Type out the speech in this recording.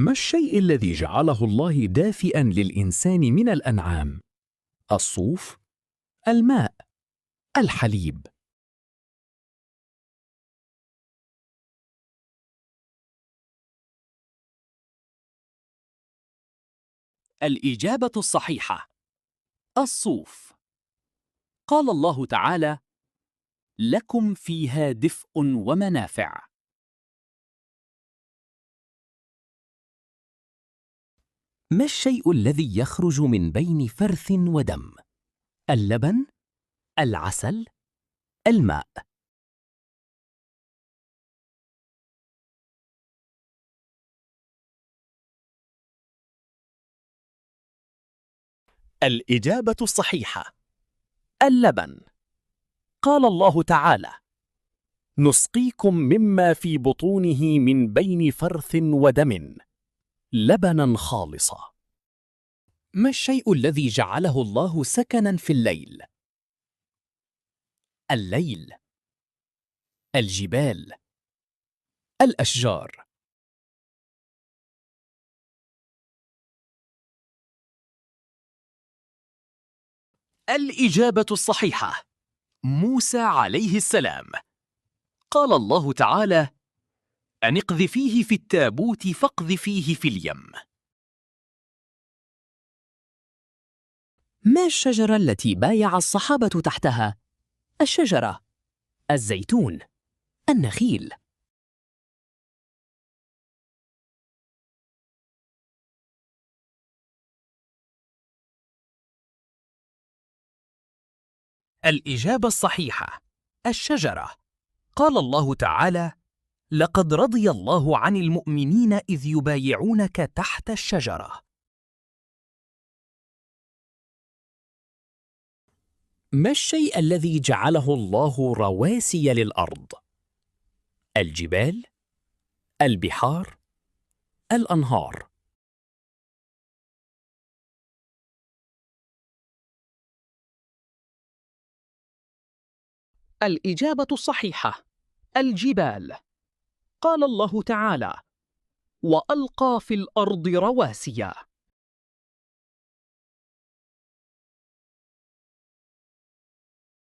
ما الشيء الذي جعله الله دافئا للإنسان من الأنعام؟ الصوف، الماء، الحليب. الإجابة الصحيحة الصوف. قال الله تعالى: لكم فيها دفء ومنافع. ما الشيء الذي يخرج من بين فرث ودم؟ اللبن، العسل، الماء. الإجابة الصحيحة اللبن. قال الله تعالى: نسقيكم مما في بطونه من بين فرث ودم لبنا خالصا. ما الشيء الذي جعله الله سكنا في الليل؟ الليل، الجبال، الأشجار. الإجابة الصحيحة موسى عليه السلام. قال الله تعالى: أن اقذفيه في التابوت فاقذفيه في اليم. ما الشجرة التي بايع الصحابة تحتها؟ الشجرة، الزيتون، النخيل. الإجابة الصحيحة الشجرة. قال الله تعالى: لقد رضي الله عن المؤمنين إذ يبايعونك تحت الشجرة. ما الشيء الذي جعله الله رواسي للأرض؟ الجبال، البحار، الأنهار. الإجابة الصحيحة الجبال. قال الله تعالى: وألقى في الأرض رواسي.